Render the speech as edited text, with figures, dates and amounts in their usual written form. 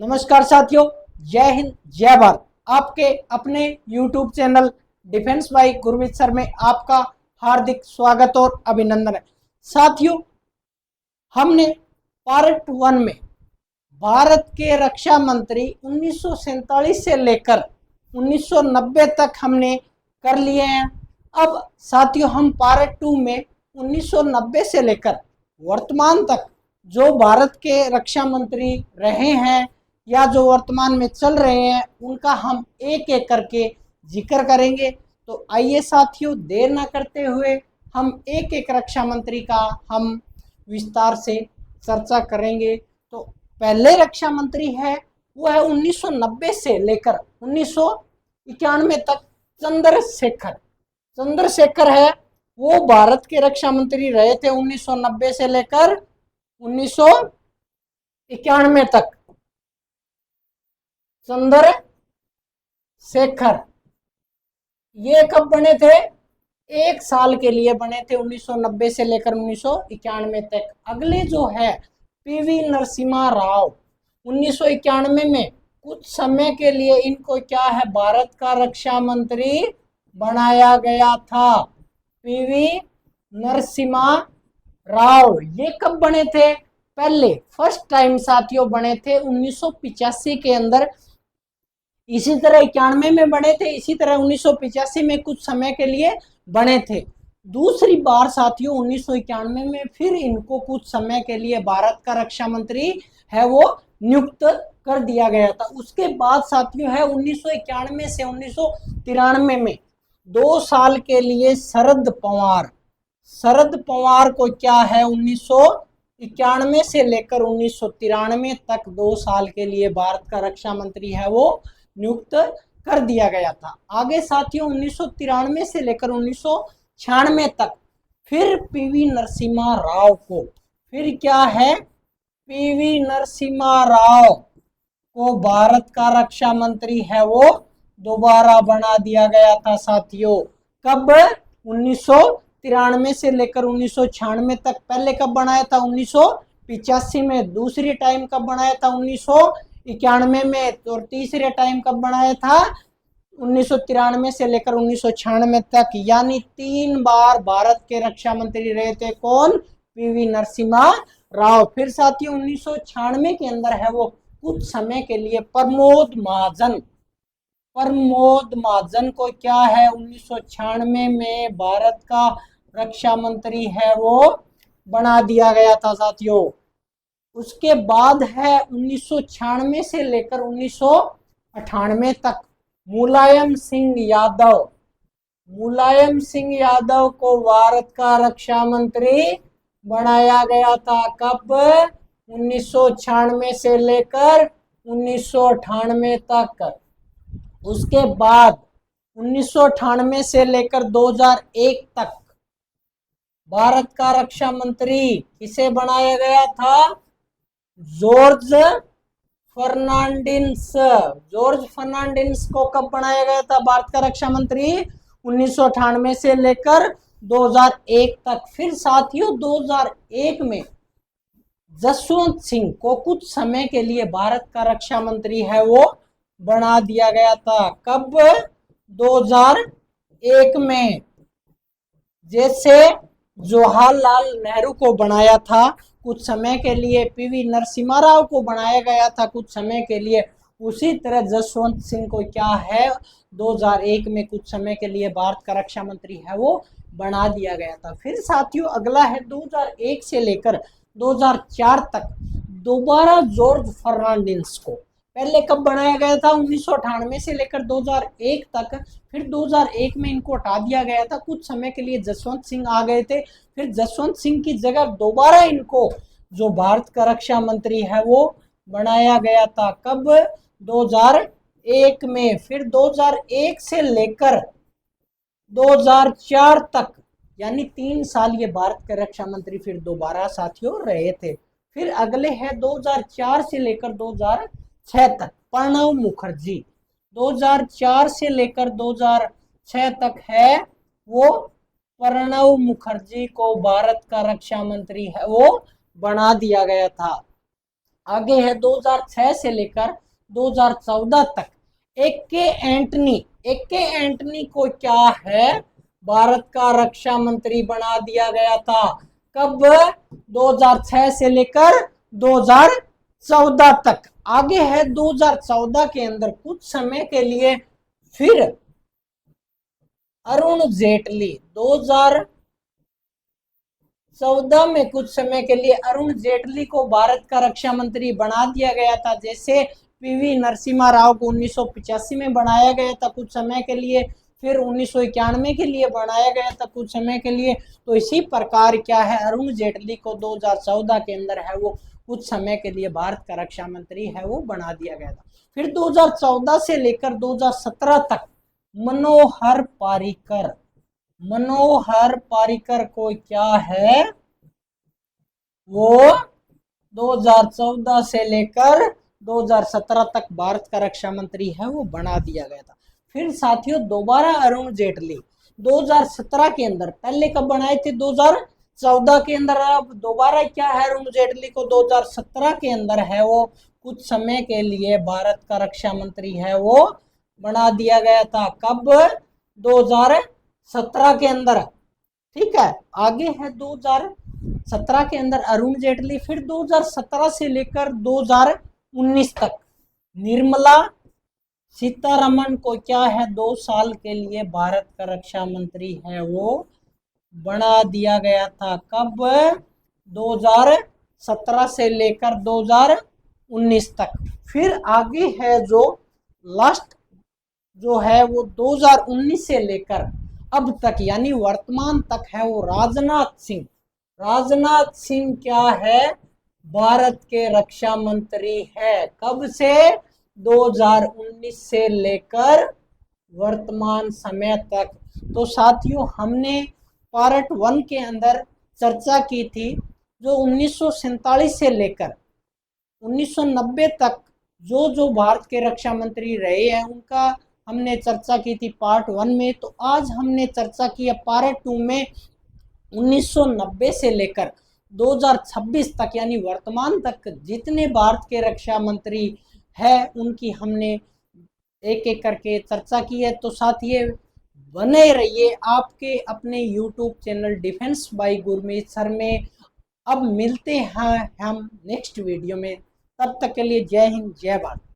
नमस्कार साथियों, जय हिंद जय भारत। आपके अपने YouTube channel defence by Gurmeet sir में आपका हार्दिक स्वागत और अभिनंदन है। साथियों, हमने पार्ट 1 में भारत के रक्षा मंत्री 1947 से लेकर 1990 तक हमने कर लिए हैं। अब साथियों, हम पार्ट 2 में 1990 से लेकर वर्तमान तक जो भारत के रक्षा मंत्री रहे हैं या जो वर्तमान में चल रहे हैं उनका हम एक एक करके जिक्र करेंगे। तो आइए साथियों, देर ना करते हुए हम एक एक रक्षा मंत्री का हम विस्तार से चर्चा करेंगे। तो पहले रक्षा मंत्री है वो है 1990 से लेकर 1991 तक चंद्रशेखर। चंद्रशेखर है वो भारत के रक्षा मंत्री रहे थे 1990 से लेकर 1991 तक। चंद्रशेखर ये कब बने थे? एक साल के लिए बने थे, 1990 से लेकर 1991 तक। अगले जो है पीवी नरसिम्हा राव, 1991 में कुछ समय के लिए इनको क्या है, भारत का रक्षा मंत्री बनाया गया था। पीवी नरसिम्हा राव ये कब बने थे? पहले फर्स्ट टाइम साथियों बने थे 1985 के अंदर। इसी तरह 91 में बने थे, इसी तरह 1985 में कुछ समय के लिए बने थे। दूसरी बार साथियों 1991 में फिर इनको कुछ समय के लिए भारत का रक्षा मंत्री है वो नियुक्त कर दिया गया था। उसके बाद साथियों है 1991 से 1993 में 2 साल के लिए शरद पवार को क्या है 1991 से लेकर 1993 तक 2 साल के लिए भारत का रक्षा मंत्री है वो नियुक्त कर दिया गया था। आगे साथियों 1993 से लेकर 1996 तक फिर पीवी नरसिम्हा राव को, फिर क्या है, पीवी नरसिम्हा राव को भारत का रक्षा मंत्री है वो दोबारा बना दिया गया था साथियों। कब? 1993 से लेकर 1996 तक। पहले कब बनाया था? 1985 में। दूसरी टाइम कब बनाया था? 1991 में। और तीसरे टाइम कब बनाया था? 1993 से लेकर 1996 तक। यानी 3 बार भारत के रक्षा मंत्री रहे थे कौन? पीवी नरसिम्हा राव। फिर साथियों 1996 के अंदर है वो कुछ समय के लिए प्रमोद महाजन को क्या है 1996 में भारत का रक्षा मंत्री है वो बना दिया गया था साथियों। उसके बाद है 1996 से लेकर 1998 तक मुलायम सिंह यादव को भारत का रक्षा मंत्री बनाया गया था। कब? 1996 से लेकर 1998 तक। उसके बाद 1998 से लेकर 2001 तक भारत का रक्षा मंत्री किसे बनाया गया था? जॉर्ज फर्नांडिस को कब बनाया गया था भारत का रक्षा मंत्री? 1998 से लेकर 2001 तक। फिर साथियों 2001 में जसवंत सिंह को कुछ समय के लिए भारत का रक्षा मंत्री है वो बना दिया गया था। कब? 2001 में। जैसे जवाहरलाल नेहरू को बनाया था कुछ समय के लिए, पीवी नरसिम्हा राव को बनाया गया था कुछ समय के लिए, उसी तरह जसवंत सिंह को क्या है 2001 में कुछ समय के लिए भारत का रक्षा मंत्री है वो बना दिया गया था। फिर साथियों अगला है 2001 से लेकर 2004 तक दोबारा जॉर्ज फर्नांडिस को। पहले कब बनाया गया था? 1998 से लेकर 2001 तक। फिर 2001 में इनको हटा दिया गया था, कुछ समय के लिए जसवंत सिंह आ गए थे। फिर जसवंत सिंह की जगह दोबारा इनको जो भारत का रक्षा मंत्री है वो बनाया गया था। कब? 2001 में। फिर 2001 से लेकर 2004 तक यानी 3 साल ये भारत के रक्षा मंत्री फिर दोबारा साथियों रहे थे। फिर अगले है 2004 से लेकर 2006 तक प्रणब मुखर्जी। 2004 से लेकर 2006 तक है वो प्रणब मुखर्जी को भारत का रक्षा मंत्री है वो बना दिया गया था। आगे है 2006 से लेकर 2014 तक ए के एंटनी को क्या है, भारत का रक्षा मंत्री बना दिया गया था। कब? 2006 से लेकर 2014 तक। आगे है 2014 के अंदर कुछ समय के लिए फिर अरुण जेटली, 2014 में कुछ समय के लिए अरुण जेटली को भारत का रक्षा मंत्री बना दिया गया था। जैसे पीवी नरसिम्हा राव को 1985 में बनाया गया था कुछ समय के लिए, फिर 1991 के लिए बनाया गया था कुछ समय के लिए। तो इसी प्रकार क्या है, अरुण जेटली को 2014 के अंदर है वो कुछ समय के लिए भारत का रक्षा मंत्री है वो बना दिया गया था। फिर 2014 से लेकर 2017 तक मनोहर पारिकर, मनोहर पारिकर को क्या है, वो 2014 से लेकर 2017 तक भारत का रक्षा मंत्री है वो बना दिया गया था। फिर साथियों दोबारा अरुण जेटली 2017 के अंदर, पहले कब बनाए थे 2014 के अंदर, अब दोबारा क्या है, अरुण जेटली को 2017 के अंदर है वो कुछ समय के लिए भारत का रक्षा मंत्री है वो बना दिया गया था। कब? 2017 के अंदर। ठीक है, आगे है 2017 के अंदर अरुण जेटली, फिर 2017 से लेकर 2019 तक निर्मला सीतारमण को क्या है, 2 साल के लिए भारत का रक्षा मंत्री है वो बना दिया गया था। कब? 2017 से लेकर 2019 तक। फिर आगे है जो लास्ट जो है वो 2019 से लेकर अब तक यानी वर्तमान तक है वो राजनाथ सिंह। राजनाथ सिंह क्या है, भारत के रक्षा मंत्री है। कब से? 2019 से लेकर वर्तमान समय तक। तो साथियों हमने पार्ट 1 के अंदर चर्चा की थी जो 1947 से लेकर 1990 तक जो जो भारत के रक्षा मंत्री रहे हैं उनका हमने चर्चा की थी पार्ट 1 में। तो आज हमने चर्चा की है पार्ट 2 में 1990 से लेकर 2026 तक यानी वर्तमान तक जितने भारत के रक्षा मंत्री हैं उनकी हमने एक एक करके चर्चा की है। तो साथियों बने रहिए आपके अपने YouTube channel defence bye Gurmeet sir में। अब मिलते हैं हम नेक्स्ट वीडियो में, तब तक के लिए जय हिंद जय भारत।